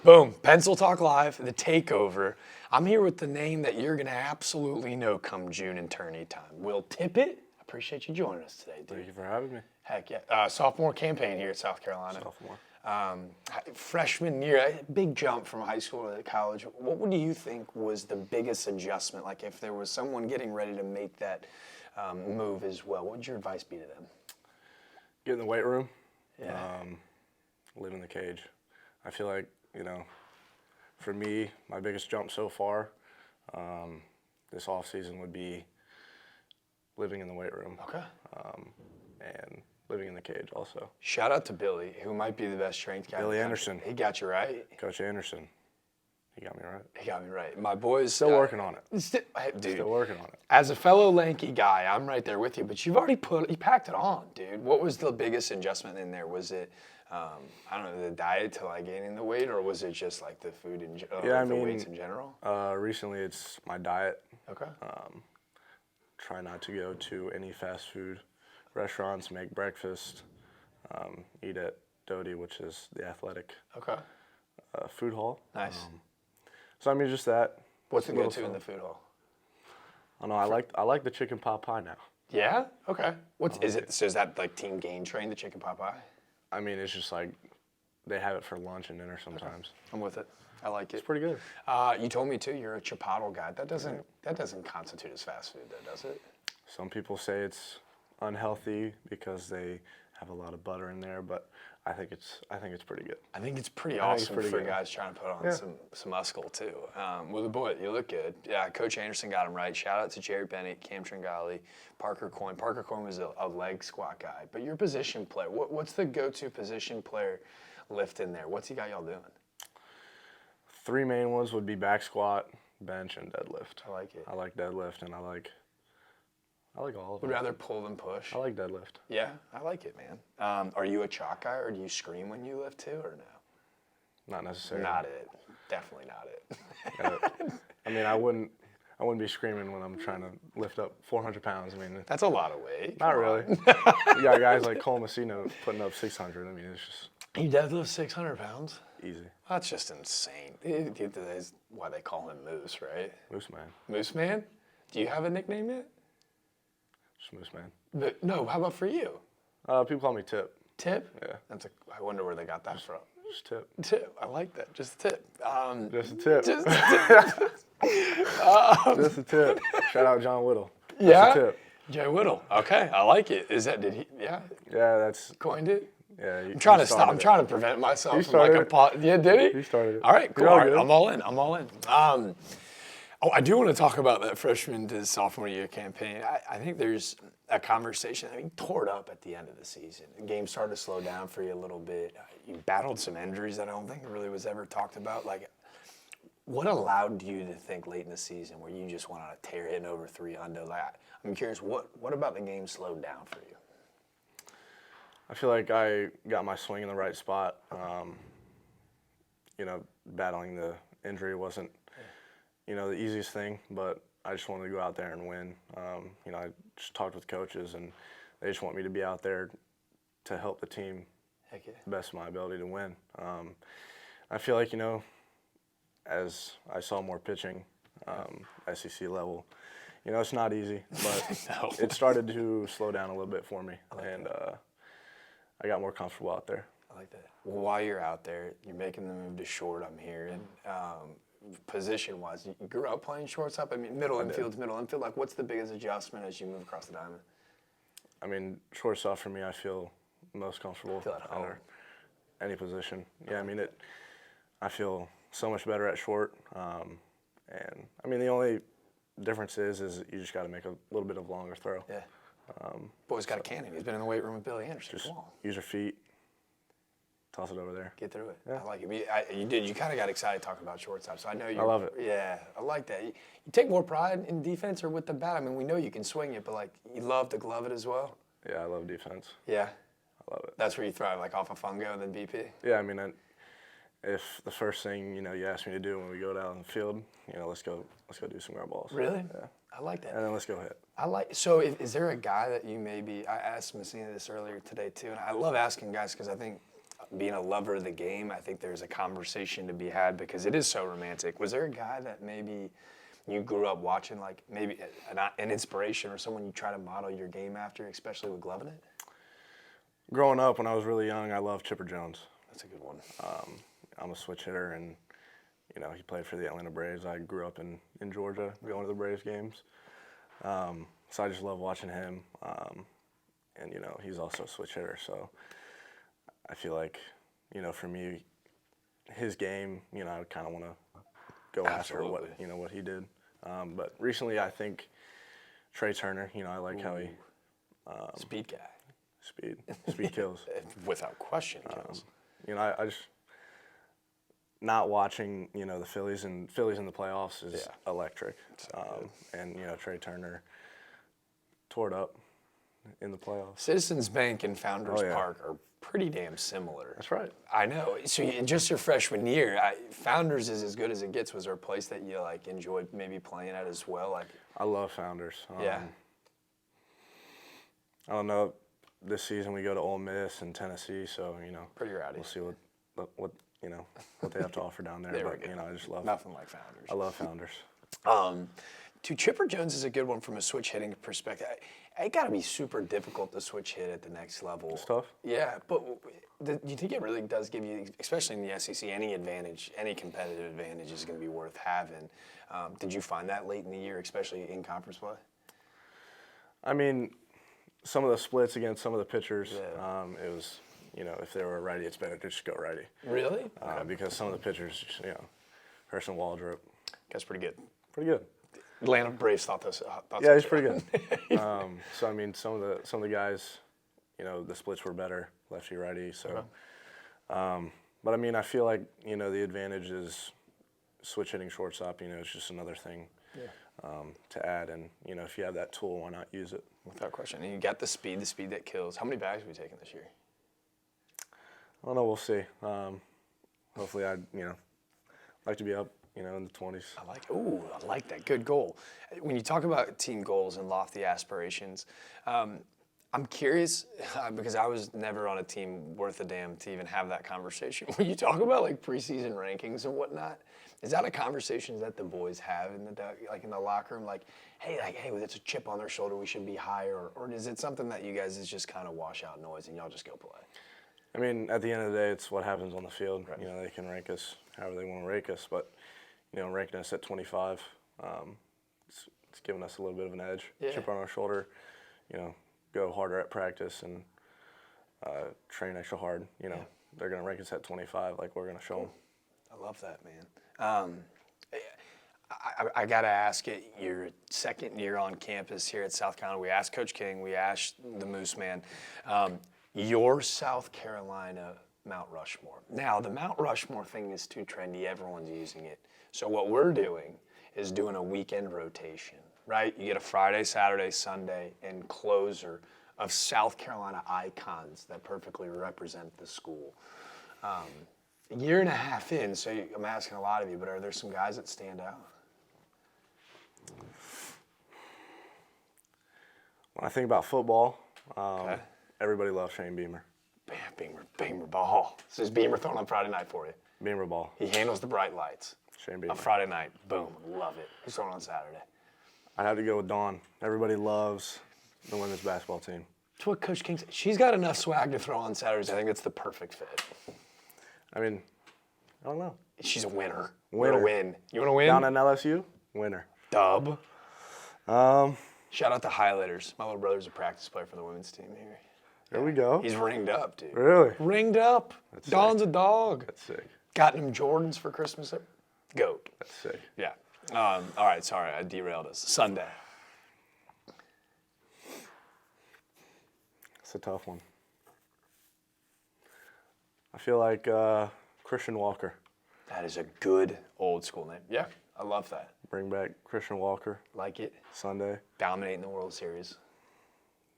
Boom. Pencil Talk Live, the Takeover. I'm here with the name that you're going to absolutely know come June and tourney time. Will Tippett. Appreciate you joining us today, dude. Thank you for having me. Heck yeah. Sophomore campaign here at South Carolina. Sophomore. Freshman year, a big jump from high school to college. What do you think was the biggest adjustment? Like if there was someone getting ready to make that move as well, what would your advice be to them? Get in the weight room. Yeah. Live in the cage. I feel like, for me, my biggest jump so far this offseason would be living in the weight room. Okay. And living in the cage also. Shout out to Billy, who might be the best strength guy. Billy Anderson. He got you right. Coach Anderson. He got me right. He got me right. My boys. Still working on it. Dude. Still working on it. As a fellow lanky guy, I'm right there with you, but you've already you packed it on, dude. What was the biggest adjustment in there? Was it, I don't know, the diet to like gaining the weight, or was it just like the food and weights in general? Recently it's my diet. Okay. Try not to go to any fast food restaurants, make breakfast, eat at Doty, which is the athletic food hall. Nice. So just that. What's the go-to in the food hall? I know I like the chicken pot pie now. Yeah? Okay. Is it? So is that like Team Gain Train, the chicken pot pie? It's just like they have it for lunch and dinner sometimes. I'm with it. I like it. It's pretty good. You told me too. You're a chipotle guy. That doesn't constitute as fast food, though, does it? Some people say it's unhealthy because they have a lot of butter in there, but I think it's pretty good. I think it's pretty awesome for guys trying to put on some muscle too. Well, the boy, you look good. Yeah, Coach Anderson got him right. Shout out to Jerry Bennett, Cam Tringali, Parker Coyne. Parker Coyne was a leg squat guy, but your position player. What's the go-to position player lift in there? What's he got y'all doing? 3 main ones would be back squat, bench, and deadlift. I like it. I like deadlift, and I like all of them. Would rather pull than push. I like deadlift. Yeah, I like it, man. Are you a chalk guy, or do you scream when you lift too, or no? Not necessarily. Not it. Definitely not it. I wouldn't be screaming when I'm trying to lift up 400 pounds. That's a lot of weight. Not really. You got guys like Cole Messina putting up 600. It's just. You deadlift 600 pounds? Easy. That's just insane. That's why they call him Moose, right? Moose Man. Moose Man? Do you have a nickname yet? Just Moose Man. No, how about for you? People call me Tip. Tip? Yeah. I wonder where they got that from. Just Tip. Tip. I like that. Just a tip. Just a tip. Just a tip. Just a tip. Shout out John Whittle. Yeah? Just a tip. Jay Whittle. Okay, I like it. Did he? Yeah. Yeah, that's. Coined it? Yeah. I'm trying to stop. I'm trying to prevent myself from like a pot. Yeah, did he? He started it. All right, cool. All right, I'm all in. I do want to talk about that freshman to sophomore year campaign. I think there's a conversation. Tore it up at the end of the season. The game started to slow down for you a little bit. You battled some injuries that I don't think really was ever talked about. Like, what allowed you to think late in the season where you just went on a tear hitting over 3 under? I'm curious, what about the game slowed down for you? I feel like I got my swing in the right spot. Battling the injury wasn't, the easiest thing, but I just wanted to go out there and win. I just talked with coaches, and they just want me to be out there to help the team Heck yeah. the best of my ability to win. I feel like, as I saw more pitching, SEC level, it's not easy, but No. It started to slow down a little bit for me, I got more comfortable out there. I like that. Well, while you're out there, you're making the move to short, I'm hearing. Position-wise, you grew up playing shortstop? Middle infield. Like, what's the biggest adjustment as you move across the diamond? Shortstop for me, I feel most comfortable Feel at home. any position. Yeah, I feel so much better at short. The only difference is you just got to make a little bit of longer throw. Yeah. Boy's got a cannon. He's been in the weight room with Billy Anderson. Just Come on. use your feet, toss it over there. Get through it. Yeah. I like it. You did. You kind of got excited talking about shortstop, so I know you. I love it. Yeah, I like that. You take more pride in defense or with the bat? We know you can swing it, but you love to glove it as well. Yeah, I love defense. Yeah. I love it. That's where you thrive, like off a fungo and then BP. Yeah, if the first thing you ask me to do when we go down the field, let's go do some ground balls. Really? Yeah. I like that. And then let's go hit. So is there a guy that you maybe, I asked Messina this earlier today too, and I love asking guys because I think being a lover of the game, I think there's a conversation to be had because it is so romantic. Was there a guy that maybe you grew up watching, like maybe an inspiration or someone you try to model your game after, especially with gloving it? Growing up, when I was really young, I loved Chipper Jones. That's a good one. I'm a switch hitter, and he played for the Atlanta Braves. I grew up in Georgia, going to the Braves games. So I just love watching him. And he's also a switch hitter, so I feel like, for me, his game, I kind of want to go after what he did. But recently, I think Trey Turner. I like how he Speed guy. Speed kills. Without question kills. I just not watching the Phillies in the playoffs is electric. And Trey Turner tore it up in the playoffs. Citizens Bank and Founders Park are pretty damn similar. That's right. I know. So just your freshman year, Founders is as good as it gets. Was there a place that you enjoyed maybe playing at as well? I love Founders. Yeah. I don't know. This season we go to Ole Miss and Tennessee, so pretty rowdy. We'll see what they have to offer down there. There but we go. I just love nothing like Founders. I love Founders. Chipper Jones is a good one from a switch hitting perspective. It got to be super difficult to switch hit at the next level. It's tough. Yeah, but do you think it really does give you, especially in the SEC, any advantage, any competitive advantage is going to be worth having? Did you find that late in the year, especially in conference play? I mean, some of the splits against some of the pitchers, it was, if they were a righty, it's better to just go righty. Really? Because some of the pitchers, Herson Waldrop. That's pretty good. Pretty good. Atlanta Braves thought this. Yeah, he's pretty good. So I mean, some of the guys, the splits were better, lefty righty. So, but I mean, I feel like the advantage is switch hitting shortstop. It's just another thing to add, and if you have that tool, why not use it? Without question. And you got the speed that kills. How many bags have we taken this year? I don't know. We'll see. Hopefully, I'd like to be up. In the 20s. I like that. Good goal. When you talk about team goals and lofty aspirations, I'm curious because I was never on a team worth a damn to even have that conversation. When you talk about preseason rankings and whatnot, is that a conversation that the boys have in the locker room? Hey, that's a chip on their shoulder. We should be higher, or is it something that you guys is just kind of wash out noise and y'all just go play? I mean, at the end of the day, it's what happens on the field. Right. They can rank us however they want to rank us, but ranking us at 25, it's given us a little bit of an edge. Yeah. Chip on our shoulder, go harder at practice and train extra hard. They're going to rank us at 25 like we're going to show them. I love that, man. I got to ask it, your second year on campus here at South Carolina, we asked Coach King, we asked the Moose Man, your South Carolina Mount Rushmore. Now, the Mount Rushmore thing is too trendy. Everyone's using it. So what we're doing is doing a weekend rotation, right? You get a Friday, Saturday, Sunday, and closer of South Carolina icons that perfectly represent the school. A year and a half in, so I'm asking a lot of you, but are there some guys that stand out? When I think about football, everybody loves Shane Beamer. Beamer ball. So is Beamer throwing on Friday night for you? Beamer ball. He handles the bright lights. Shane Beamer. On Friday night, boom, love it. Who's throwing on Saturday? I had to go with Dawn. Everybody loves the women's basketball team. That's what Coach King said. She's got enough swag to throw on Saturdays. I think it's the perfect fit. I mean, I don't know. She's a winner. Winner. You want to win? You want to win? Down at LSU, winner. Dub. Shout out to Highlighters. My little brother's a practice player for the women's team here. There we go. He's ringed up, dude. Really? Ringed up. That's Dawn's sick. a dog. That's sick. Got him Jordans for Christmas. Goat. That's sick. Yeah. All right, sorry, I derailed us. Sunday. It's a tough one. I feel like Christian Walker. That is a good old school name. Yeah, I love that. Bring back Christian Walker. Like it. Sunday. Dominating the World Series.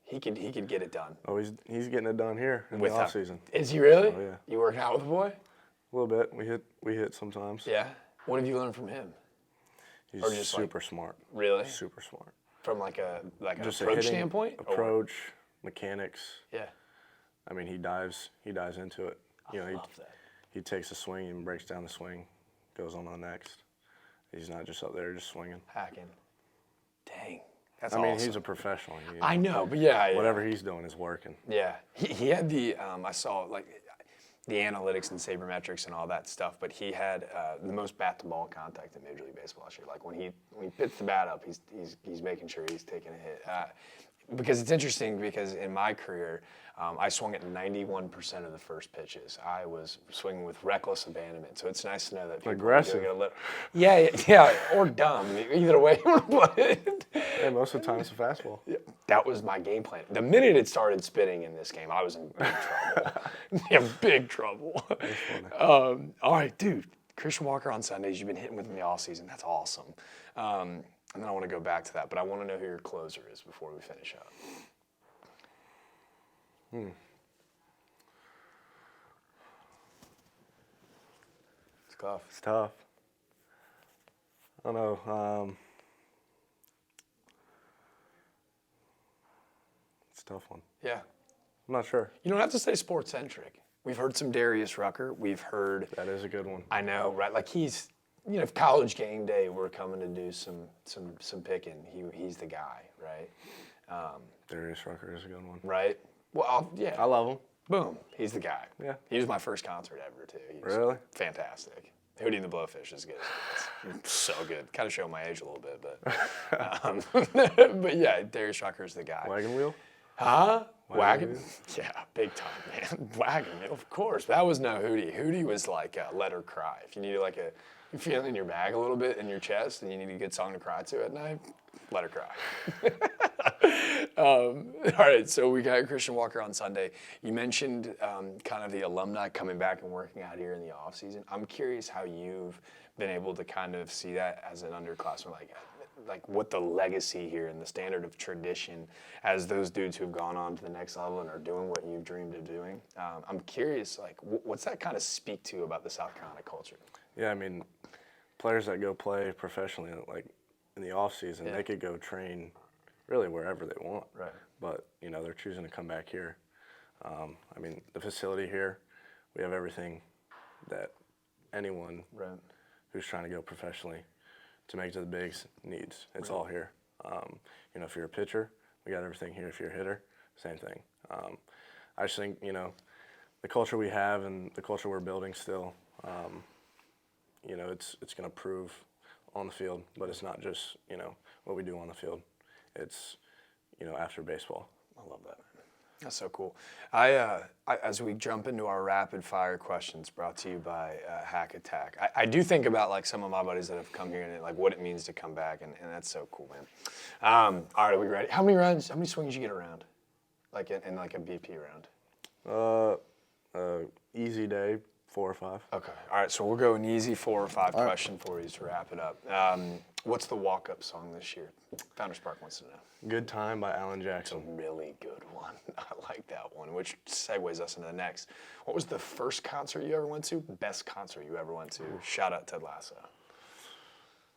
He could get it done. Oh, he's getting it done here in the off season. Is he really? Oh, yeah. You working out with the boy? A little bit. We hit sometimes. Yeah. What have you learned from him? He's Or just super smart. Really? Super smart. From like an Just approach hitting, standpoint? approach, mechanics. Yeah. I mean, he dives into it. you know, I love that. he takes a swing and breaks down the swing, goes on the next. He's not just up there just swinging. Hacking. Dang. That's I mean, awesome. he's a professional. I know, but yeah. Whatever he's doing is working. Yeah. He had I saw like the analytics and sabermetrics and all that stuff, but he had the most bat-to-ball contact in Major League Baseball last year. Like when he pits the bat up, he's making sure he's taking a hit. Because it's interesting because in my career, I swung at 91% of the first pitches. I was swinging with reckless abandonment. So it's nice to know that people Aggressive. are doing it a little. Yeah, or dumb. Either way you want to put it. Yeah, most of the time it's a fastball. Yeah, that was my game plan. The minute it started spinning in this game, I was in big trouble. Yeah, big trouble. All right, dude. Christian Walker on Sundays. You've been hitting with me all season. That's awesome. And then I want to go back to that, but I want to know who your closer is before we finish up. It's tough. It's tough. I don't know. It's a tough one. Yeah. I'm not sure. You don't have to stay sports-centric. We've heard some Darius Rucker. We've heard. That is a good one. I know, right? Like he's, if college game day we're coming to do some picking, he's the guy, right? Darius Rucker is a good one. Right? Well, yeah. I love him. Boom. He's the guy. Yeah. He was my first concert ever, too. He was Really? fantastic. Hootie and the Blowfish is good. It's so good. Kind of showing my age a little bit, but but yeah, Darius Rucker is the guy. Wagon wheel? Huh? Wagon Wagon? Yeah, big time, man. Wagon, of course. That was no Hootie. Hootie was like Let Her Cry. If you needed like you feel in your bag a little bit in your chest and you need a good song to cry to at night, Let Her Cry. All right, so we got Christian Walker on Sunday. You mentioned kind of the alumni coming back and working out here in the off season. I'm curious how you've been able to kind of see that as an underclassman, like what the legacy here and the standard of tradition as those dudes who've gone on to the next level and are doing what you've dreamed of doing. I'm curious, like, what's that kind of speak to about the South Carolina culture? Yeah, I mean, players that go play professionally, like in the off season, they could go train really wherever they want. Right. But they're choosing to come back here. I mean, the facility here, we have everything that anyone who's trying to go professionally to make it to the bigs needs. It's all here. If you're a pitcher, we got everything here. If you're a hitter, same thing. I just think the culture we have and the culture we're building still. It's going to prove on the field, but it's not just what we do on the field. It's after baseball. I love that. That's so cool. As we jump into our rapid fire questions brought to you by Hack Attack, I do think about like some of my buddies that have come here and like what it means to come back, and that's so cool, man. All right, are we ready? How many swings you get around, like in like a BP round? Easy day, 4 or 5. Okay. All right, so we'll go an easy 4 or 5 question for you to wrap it up. What's the walk-up song this year? Founders Park wants to know. Good Time by Alan Jackson. Really good one. I like that one, which segues us into the next. What was the first concert you ever went to? Best concert you ever went to? Shout out Ted Lasso.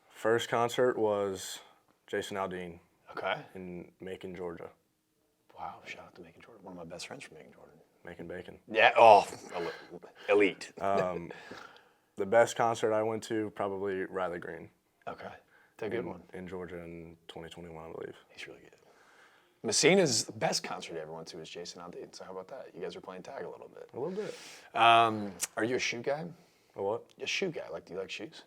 First concert was Jason Aldean. Okay. In Macon, Georgia. Wow, shout out to Macon, Georgia. One of my best friends from Macon, Georgia. Making bacon. Yeah, elite. The best concert I went to, probably Riley Green. Okay. That's a good one. In Georgia in 2021, I believe. He's really good. Messina's best concert I ever went to was Jason Aldean. So how about that? You guys are playing tag a little bit. A little bit. Are you a shoe guy? A what? A shoe guy. Do you like shoes?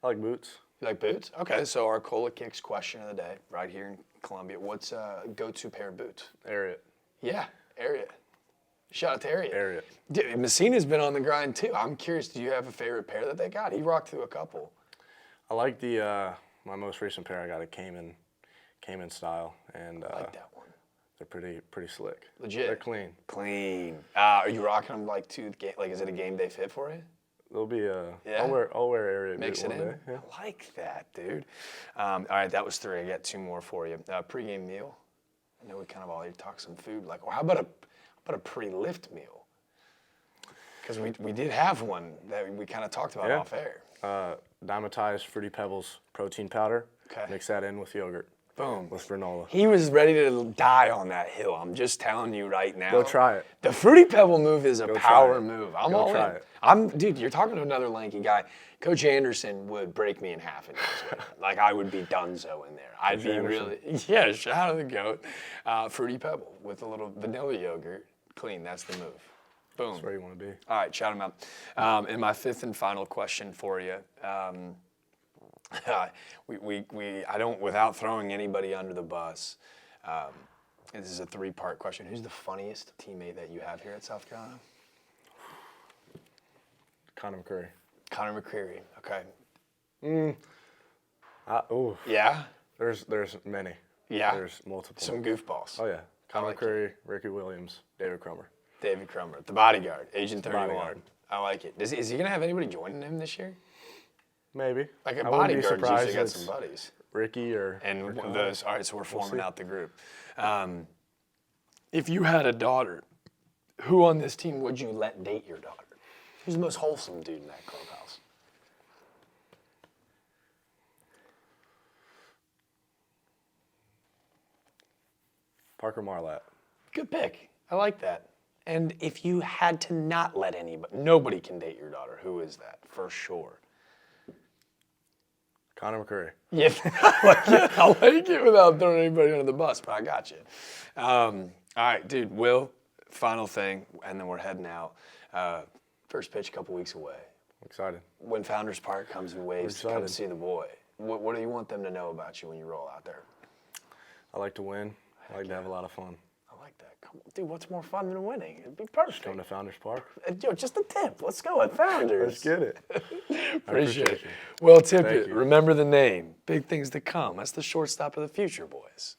I like boots. You like boots? Okay, so our Cola Kicks question of the day, right here in Columbia. What's a go-to pair of boots? Ariat. Yeah, Ariat. Shout out to Ariat. Ariat. Dude, Messina's been on the grind too. I'm curious, do you have a favorite pair that they got? He rocked through a couple. I like the my most recent pair. I got a Cayman style, and I like that one. they're pretty slick. Legit. They're clean. Clean. Are you rocking them is it a game day fit for you? They'll be Yeah. I'll wear Ariat Mix boot it one in. day. Yeah. I like that, dude. All right, that was 3. I got 2 more for you. Pre-game meal. I know we kind of already talked some food. Or how about a pre-lift meal? Because we did have one that we kind of talked about off air. Dimetized Fruity Pebbles protein powder. Okay. Mix that in with yogurt. Boom. with granola. He was ready to die on that hill. I'm just telling you right now. Go try it. The Fruity Pebble move is a Go try power it. move. I'm Go all try in. it. Dude, you're talking to another lanky guy. Coach Anderson would break me in half in this way. Like, I would be donezo in there. I'd be Anderson. really, yeah, shout out to the GOAT. Fruity Pebble with a little vanilla yogurt. Clean, that's the move. Boom. That's where you want to be. All right, shout him out. And my fifth and final question for you. I don't, without throwing anybody under the bus, this is a three-part question. Who's the funniest teammate that you have here at South Carolina? Connor McCurry. Connor McCreary, okay. Yeah? There's many. Yeah? There's multiple. Some goofballs. Oh, yeah. Connor like McCurry, Ricky Williams, David Cromer. David Cromer, the bodyguard, Agent 31. Bodyguard. I like it. Is he going to have anybody joining him this year? Maybe. Like a I wouldn't be bodyguard surprised usually got if some it's buddies. Ricky or And those, all right, so we're forming see. out the group. If you had a daughter, who on this team would you let date your daughter? Who's the most wholesome dude in that clubhouse? Parker Marlatt. Good pick. I like that. And if you had to not let anybody, nobody can date your daughter, who is that for sure? Connor McCurry. Yeah, I like it without throwing anybody under the bus, but I got you. All right, dude, Will, final thing, and then we're heading out. First pitch a couple weeks away. I'm excited. When Founders Park comes and waves to come see the boy, what do you want them to know about you when you roll out there? I like to win. I like to have a lot of fun. I like that. Come on, dude, what's more fun than winning? It'd be perfect. Come to Founders Park. Yo, just a tip. Let's go at Founders. Let's get it. Appreciate it. you. Well, Tippett, you. remember the name. Big things to come. That's the shortstop of the future, boys.